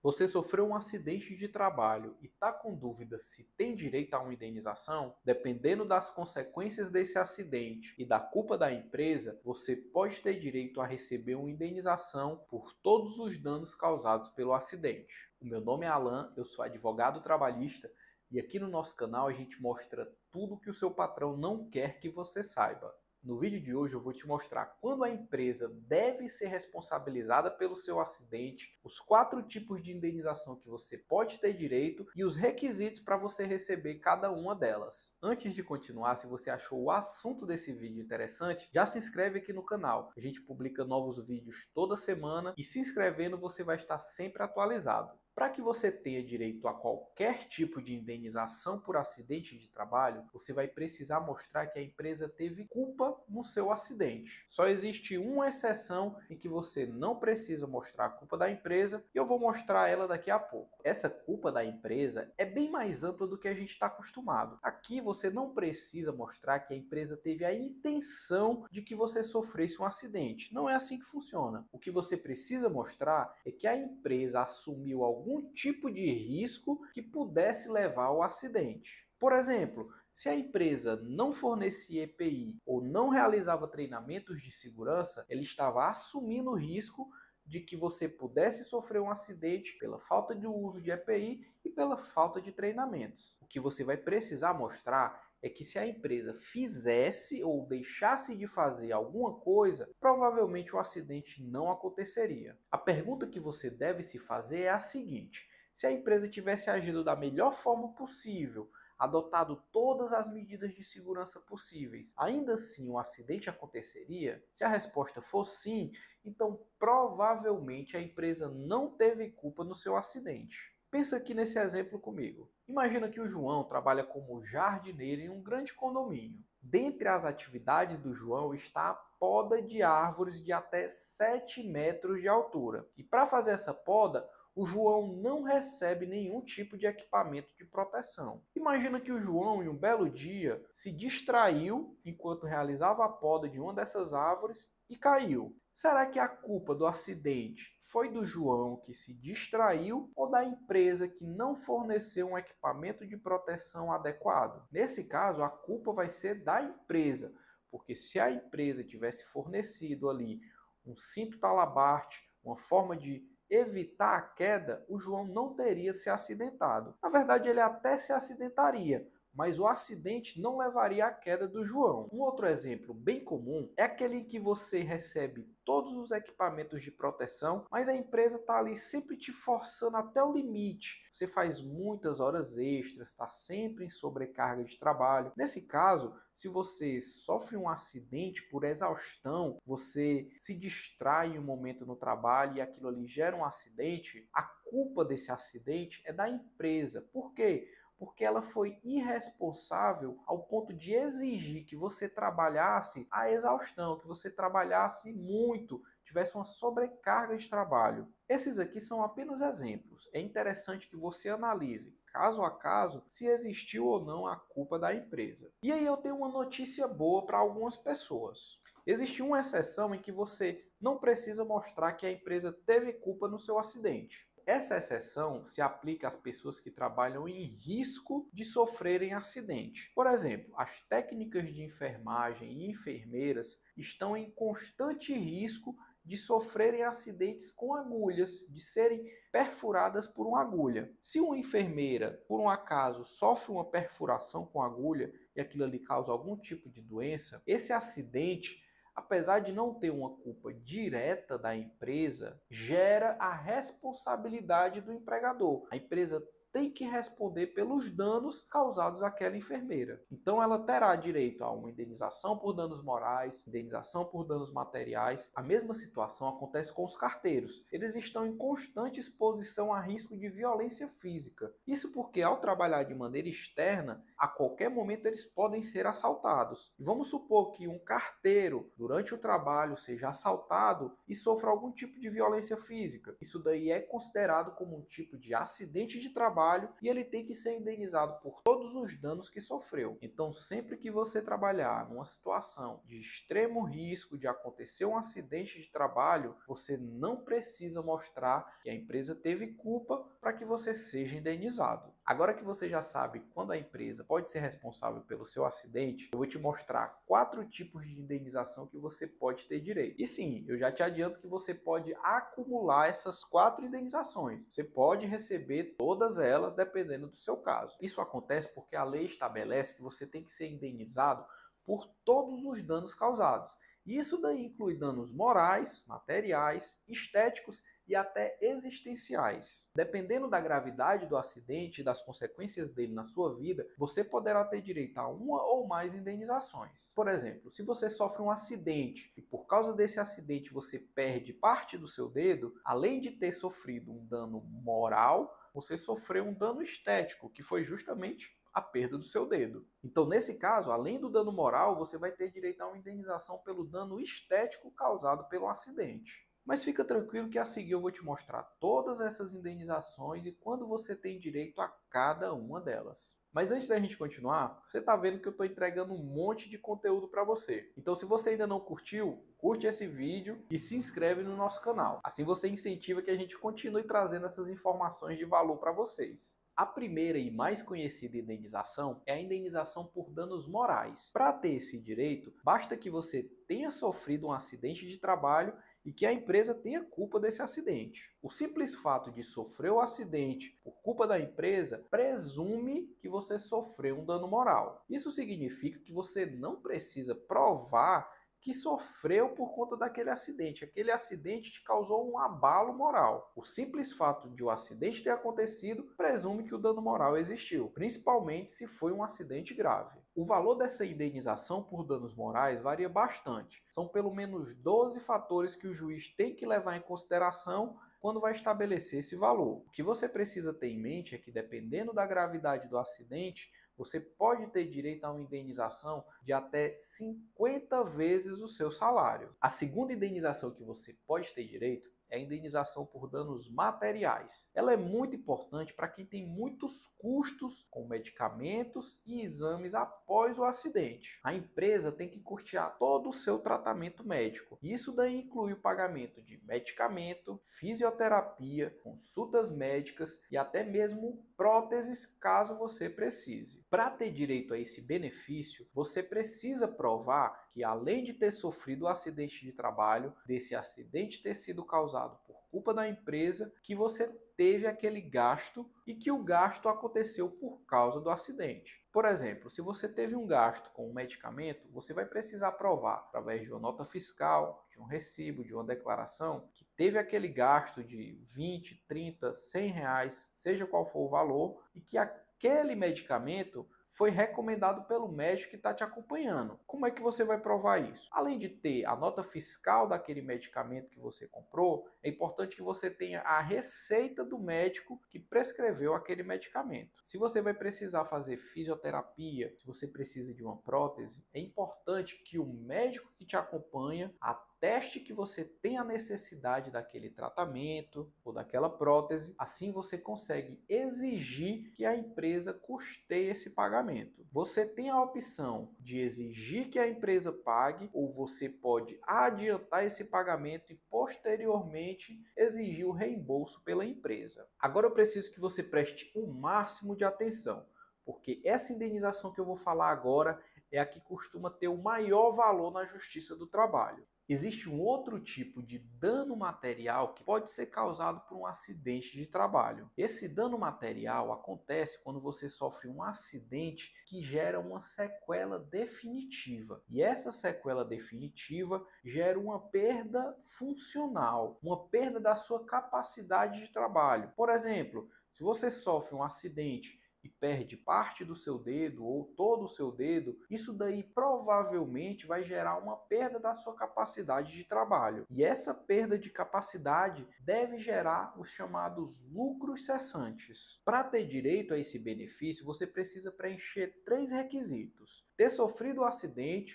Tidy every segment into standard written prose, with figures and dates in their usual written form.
Você sofreu um acidente de trabalho e está com dúvida se tem direito a uma indenização? Dependendo das consequências desse acidente e da culpa da empresa, você pode ter direito a receber uma indenização por todos os danos causados pelo acidente. O meu nome é Alan, eu sou advogado trabalhista e aqui no nosso canal a gente mostra tudo que o seu patrão não quer que você saiba. No vídeo de hoje eu vou te mostrar quando a empresa deve ser responsabilizada pelo seu acidente, os 4 tipos de indenização que você pode ter direito e os requisitos para você receber cada uma delas. Antes de continuar, se você achou o assunto desse vídeo interessante, já se inscreve aqui no canal. A gente publica novos vídeos toda semana e se inscrevendo você vai estar sempre atualizado. Para que você tenha direito a qualquer tipo de indenização por acidente de trabalho, você vai precisar mostrar que a empresa teve culpa no seu acidente. Só existe uma exceção em que você não precisa mostrar a culpa da empresa e eu vou mostrar ela daqui a pouco. Essa culpa da empresa é bem mais ampla do que a gente está acostumado. Aqui você não precisa mostrar que a empresa teve a intenção de que você sofresse um acidente. Não é assim que funciona. O que você precisa mostrar é que a empresa assumiu algum tipo de risco que pudesse levar ao acidente. Por exemplo, se a empresa não fornecia EPI ou não realizava treinamentos de segurança, ela estava assumindo o risco de que você pudesse sofrer um acidente pela falta de uso de EPI e pela falta de treinamentos. O que você vai precisar mostrar é que se a empresa fizesse ou deixasse de fazer alguma coisa, provavelmente o acidente não aconteceria. A pergunta que você deve se fazer é a seguinte: se a empresa tivesse agido da melhor forma possível, adotado todas as medidas de segurança possíveis, ainda assim o acidente aconteceria? Se a resposta for sim, então provavelmente a empresa não teve culpa no seu acidente. Pensa aqui nesse exemplo comigo. Imagina que o João trabalha como jardineiro em um grande condomínio. Dentre as atividades do João está a poda de árvores de até 7 metros de altura. E para fazer essa poda, o João não recebe nenhum tipo de equipamento de proteção. Imagina que o João, em um belo dia, se distraiu enquanto realizava a poda de uma dessas árvores e caiu. Será que a culpa do acidente foi do João que se distraiu ou da empresa que não forneceu um equipamento de proteção adequado? Nesse caso, a culpa vai ser da empresa, porque se a empresa tivesse fornecido ali um cinto talabarte, uma forma de evitar a queda, o João não teria se acidentado. Na verdade, ele até se acidentaria, mas o acidente não levaria à queda do João. Um outro exemplo bem comum é aquele em que você recebe todos os equipamentos de proteção, mas a empresa está ali sempre te forçando até o limite. Você faz muitas horas extras, está sempre em sobrecarga de trabalho. Nesse caso, se você sofre um acidente por exaustão, você se distrai em um momento no trabalho e aquilo ali gera um acidente, a culpa desse acidente é da empresa. Por quê? Porque ela foi irresponsável ao ponto de exigir que você trabalhasse a exaustão, que você trabalhasse muito, tivesse uma sobrecarga de trabalho. Esses aqui são apenas exemplos. É interessante que você analise, caso a caso, se existiu ou não a culpa da empresa. E aí eu tenho uma notícia boa para algumas pessoas. Existe uma exceção em que você não precisa mostrar que a empresa teve culpa no seu acidente. Essa exceção se aplica às pessoas que trabalham em risco de sofrerem acidente. Por exemplo, as técnicas de enfermagem e enfermeiras estão em constante risco de sofrerem acidentes com agulhas, de serem perfuradas por uma agulha. Se uma enfermeira, por um acaso, sofre uma perfuração com agulha e aquilo ali causa algum tipo de doença, esse acidente, apesar de não ter uma culpa direta da empresa, gera a responsabilidade do empregador. A empresa tem que responder pelos danos causados àquela enfermeira. Então ela terá direito a uma indenização por danos morais, indenização por danos materiais. A mesma situação acontece com os carteiros. Eles estão em constante exposição a risco de violência física. Isso porque ao trabalhar de maneira externa, a qualquer momento eles podem ser assaltados. E vamos supor que um carteiro, durante o trabalho, seja assaltado e sofra algum tipo de violência física. Isso daí é considerado como um tipo de acidente de trabalho trabalho e ele tem que ser indenizado por todos os danos que sofreu. Então, sempre que você trabalhar numa situação de extremo risco de acontecer um acidente de trabalho, você não precisa mostrar que a empresa teve culpa para que você seja indenizado. Agora que você já sabe quando a empresa pode ser responsável pelo seu acidente, eu vou te mostrar 4 tipos de indenização que você pode ter direito. E sim, eu já te adianto que você pode acumular essas 4 indenizações. Você pode receber todas elas dependendo do seu caso. Isso acontece porque a lei estabelece que você tem que ser indenizado por todos os danos causados. Isso daí inclui danos morais, materiais, estéticos e até existenciais. Dependendo da gravidade do acidente e das consequências dele na sua vida, você poderá ter direito a uma ou mais indenizações. Por exemplo, se você sofre um acidente e por causa desse acidente você perde parte do seu dedo, além de ter sofrido um dano moral, você sofreu um dano estético, que foi justamente a perda do seu dedo. Então, nesse caso, além do dano moral, você vai ter direito a uma indenização pelo dano estético causado pelo acidente. Mas fica tranquilo que a seguir eu vou te mostrar todas essas indenizações e quando você tem direito a cada uma delas. Mas antes da gente continuar, você está vendo que eu estou entregando um monte de conteúdo para você. Então, se você ainda não curtiu, curte esse vídeo e se inscreve no nosso canal. Assim você incentiva que a gente continue trazendo essas informações de valor para vocês. A primeira e mais conhecida indenização é a indenização por danos morais. Para ter esse direito, basta que você tenha sofrido um acidente de trabalho e que a empresa tenha culpa desse acidente. O simples fato de sofrer o acidente por culpa da empresa presume que você sofreu um dano moral. Isso significa que você não precisa provar que sofreu por conta daquele acidente. Aquele acidente te causou um abalo moral. O simples fato de o acidente ter acontecido presume que o dano moral existiu, principalmente se foi um acidente grave. O valor dessa indenização por danos morais varia bastante. São pelo menos 12 fatores que o juiz tem que levar em consideração quando vai estabelecer esse valor. O que você precisa ter em mente é que, dependendo da gravidade do acidente, você pode ter direito a uma indenização de até 50 vezes o seu salário. A segunda indenização que você pode ter direito é a indenização por danos materiais. Ela é muito importante para quem tem muitos custos com medicamentos e exames após o acidente. A empresa tem que custear todo o seu tratamento médico. Isso daí inclui o pagamento de medicamento, fisioterapia, consultas médicas e até mesmo próteses caso você precise. Para ter direito a esse benefício, você precisa provar que, além de ter sofrido o acidente de trabalho, desse acidente ter sido causado por culpa da empresa, que você teve aquele gasto e que o gasto aconteceu por causa do acidente. Por exemplo, se você teve um gasto com um medicamento, você vai precisar provar, através de uma nota fiscal, de um recibo, de uma declaração, que teve aquele gasto de 20, 30, 100 reais, seja qual for o valor, e que aquele medicamento foi recomendado pelo médico que está te acompanhando. Como é que você vai provar isso? Além de ter a nota fiscal daquele medicamento que você comprou, é importante que você tenha a receita do médico que prescreveu aquele medicamento. Se você vai precisar fazer fisioterapia, se você precisa de uma prótese, é importante que o médico que te acompanha ateste que você tem a necessidade daquele tratamento ou daquela prótese. Assim você consegue exigir que a empresa custeie esse pagamento. Você tem a opção de exigir que a empresa pague, ou você pode adiantar esse pagamento e posteriormente exigir o reembolso pela empresa. Agora eu preciso que você preste o máximo de atenção, porque essa indenização que eu vou falar agora é a que costuma ter o maior valor na Justiça do Trabalho. Existe um outro tipo de dano material que pode ser causado por um acidente de trabalho. Esse dano material acontece quando você sofre um acidente que gera uma sequela definitiva. E essa sequela definitiva gera uma perda funcional, uma perda da sua capacidade de trabalho. Por exemplo, se você sofre um acidente e perde parte do seu dedo ou todo o seu dedo, isso daí provavelmente vai gerar uma perda da sua capacidade de trabalho. E essa perda de capacidade deve gerar os chamados lucros cessantes. Para ter direito a esse benefício, você precisa preencher 3 requisitos: ter sofrido o acidente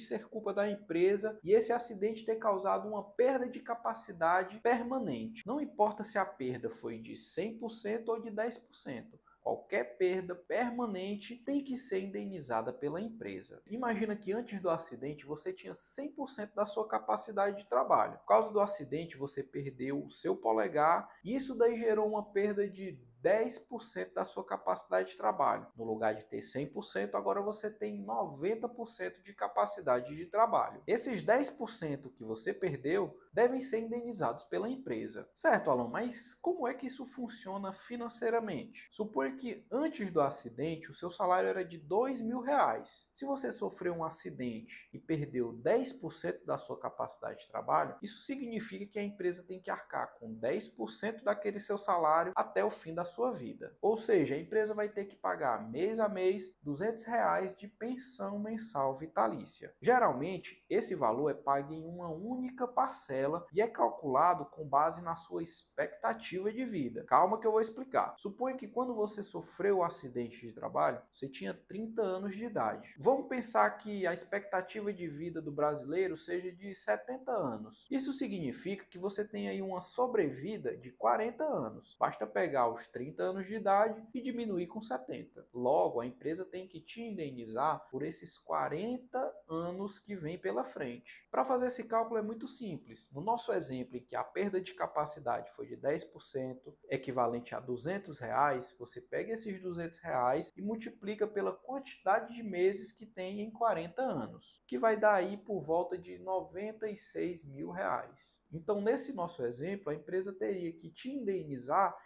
ser culpa da empresa e esse acidente ter causado uma perda de capacidade permanente. Não importa se a perda foi de 100% ou de 10%. Qualquer perda permanente tem que ser indenizada pela empresa. Imagina que antes do acidente você tinha 100% da sua capacidade de trabalho. Por causa do acidente você perdeu o seu polegar e isso daí gerou uma perda de 10% da sua capacidade de trabalho. No lugar de ter 100%, agora você tem 90% de capacidade de trabalho. Esses 10% que você perdeu devem ser indenizados pela empresa. Certo, Alan, mas como é que isso funciona financeiramente? Suponha que antes do acidente o seu salário era de R$ 2.000. Se você sofreu um acidente e perdeu 10% da sua capacidade de trabalho, isso significa que a empresa tem que arcar com 10% daquele seu salário até o fim da sua vida. Ou seja, a empresa vai ter que pagar mês a mês R$ 200 de pensão mensal vitalícia. Geralmente, esse valor é pago em uma única parcela e é calculado com base na sua expectativa de vida. Calma que eu vou explicar. Suponha que quando você sofreu o acidente de trabalho, você tinha 30 anos de idade. Vamos pensar que a expectativa de vida do brasileiro seja de 70 anos. Isso significa que você tem aí uma sobrevida de 40 anos. Basta pegar os 30 anos de idade e diminuir com 70. Logo, a empresa tem que te indenizar por esses 40 anos que vem pela frente. Para fazer esse cálculo é muito simples. No nosso exemplo, em que a perda de capacidade foi de 10%, equivalente a R$ 200, você pega esses R$ 200 e multiplica pela quantidade de meses que tem em 40 anos, que vai dar aí por volta de R$ 96.000. Então, nesse nosso exemplo, a empresa teria que te indenizar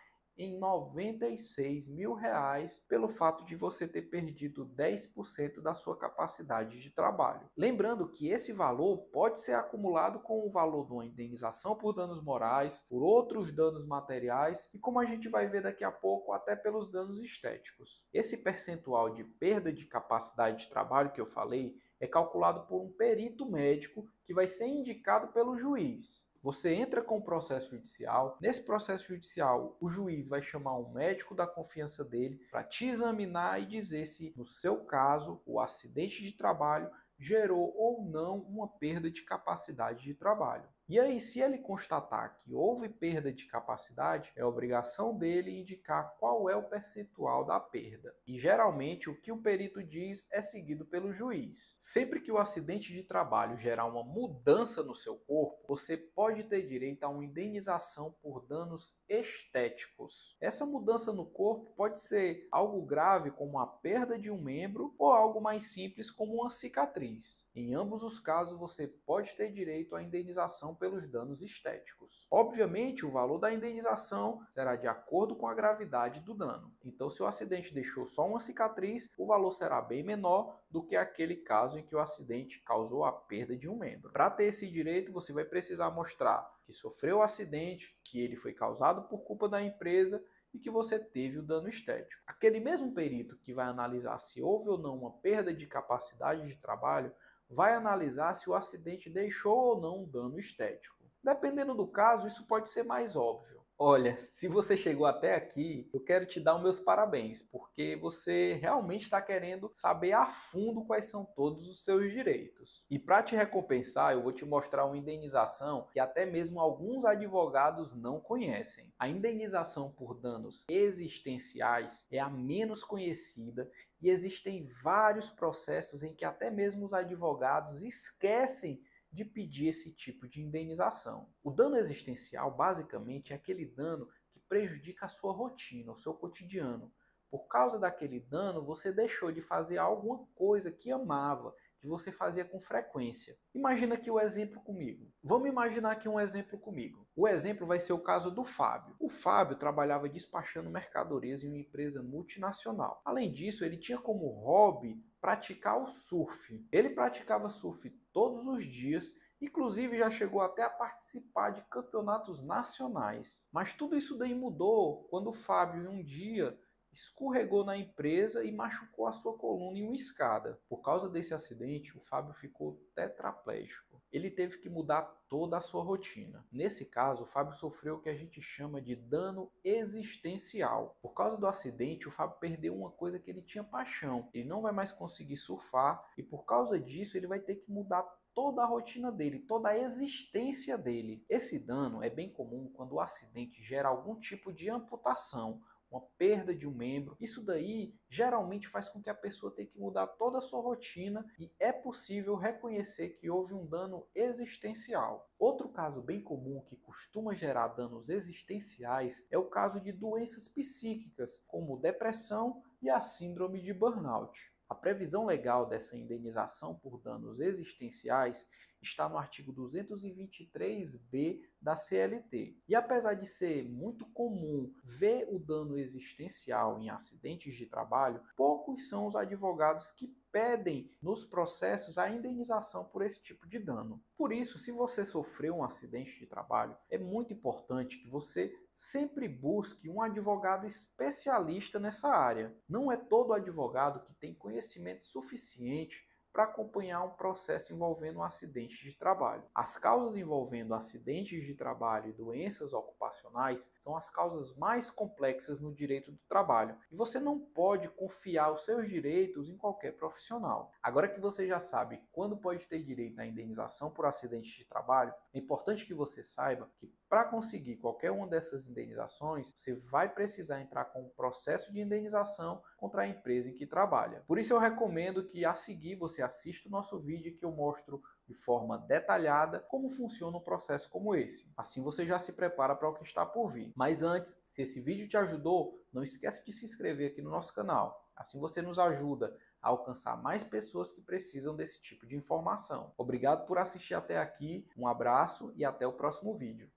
em R$ 96.000 pelo fato de você ter perdido 10% da sua capacidade de trabalho. Lembrando que esse valor pode ser acumulado com o valor de uma indenização por danos morais, por outros danos materiais e, como a gente vai ver daqui a pouco, até pelos danos estéticos. Esse percentual de perda de capacidade de trabalho que eu falei é calculado por um perito médico que vai ser indicado pelo juiz. Você entra com o processo judicial. Nesse processo judicial, o juiz vai chamar um médico da confiança dele para te examinar e dizer se, no seu caso, o acidente de trabalho gerou ou não uma perda de capacidade de trabalho. E aí, se ele constatar que houve perda de capacidade, é obrigação dele indicar qual é o percentual da perda. E geralmente o que o perito diz é seguido pelo juiz. Sempre que o acidente de trabalho gerar uma mudança no seu corpo, você pode ter direito a uma indenização por danos estéticos. Essa mudança no corpo pode ser algo grave como a perda de um membro ou algo mais simples como uma cicatriz. Em ambos os casos, você pode ter direito à indenização pelos danos estéticos. Obviamente, o valor da indenização será de acordo com a gravidade do dano. Então, se o acidente deixou só uma cicatriz, o valor será bem menor do que aquele caso em que o acidente causou a perda de um membro. Para ter esse direito, você vai precisar mostrar que sofreu o acidente, que ele foi causado por culpa da empresa e que você teve o dano estético. Aquele mesmo perito que vai analisar se houve ou não uma perda de capacidade de trabalho vai analisar se o acidente deixou ou não um dano estético. Dependendo do caso, isso pode ser mais óbvio. Olha, se você chegou até aqui, eu quero te dar os meus parabéns, porque você realmente está querendo saber a fundo quais são todos os seus direitos. E para te recompensar, eu vou te mostrar uma indenização que até mesmo alguns advogados não conhecem. A indenização por danos existenciais é a menos conhecida e existem vários processos em que até mesmo os advogados esquecem de pedir esse tipo de indenização. O dano existencial, basicamente, é aquele dano que prejudica a sua rotina, o seu cotidiano. Por causa daquele dano, você deixou de fazer alguma coisa que amava, que você fazia com frequência. Imagina aqui o exemplo comigo. Vamos imaginar aqui um exemplo comigo. O exemplo vai ser o caso do Fábio. O Fábio trabalhava despachando mercadorias em uma empresa multinacional. Além disso, ele tinha como hobby praticar o surf. Ele praticava surf todos os dias, inclusive já chegou até a participar de campeonatos nacionais. Mas tudo isso daí mudou quando o Fábio, um dia, escorregou na empresa e machucou a sua coluna em uma escada. Por causa desse acidente, o Fábio ficou tetraplégico. Ele teve que mudar toda a sua rotina. Nesse caso, o Fábio sofreu o que a gente chama de dano existencial. Por causa do acidente, o Fábio perdeu uma coisa que ele tinha paixão. Ele não vai mais conseguir surfar e por causa disso ele vai ter que mudar toda a rotina dele, toda a existência dele. Esse dano é bem comum quando o acidente gera algum tipo de amputação, uma perda de um membro. Isso daí geralmente faz com que a pessoa tenha que mudar toda a sua rotina e é possível reconhecer que houve um dano existencial. Outro caso bem comum que costuma gerar danos existenciais é o caso de doenças psíquicas, como depressão e a síndrome de burnout. A previsão legal dessa indenização por danos existenciais está no artigo 223b da CLT. E apesar de ser muito comum ver o dano existencial em acidentes de trabalho, poucos são os advogados que pedem nos processos a indenização por esse tipo de dano. Por isso, se você sofreu um acidente de trabalho, é muito importante que você sempre busque um advogado especialista nessa área. Não é todo advogado que tem conhecimento suficiente para acompanhar um processo envolvendo um acidente de trabalho. As causas envolvendo acidentes de trabalho e doenças ocupacionais são as causas mais complexas no direito do trabalho e você não pode confiar os seus direitos em qualquer profissional. Agora que você já sabe quando pode ter direito à indenização por acidente de trabalho, é importante que você saiba que para conseguir qualquer uma dessas indenizações, você vai precisar entrar com um processo de indenização contra a empresa em que trabalha. Por isso eu recomendo que a seguir você assista o nosso vídeo que eu mostro de forma detalhada como funciona um processo como esse. Assim você já se prepara para o que está por vir. Mas antes, se esse vídeo te ajudou, não esquece de se inscrever aqui no nosso canal. Assim você nos ajuda a alcançar mais pessoas que precisam desse tipo de informação. Obrigado por assistir até aqui, um abraço e até o próximo vídeo.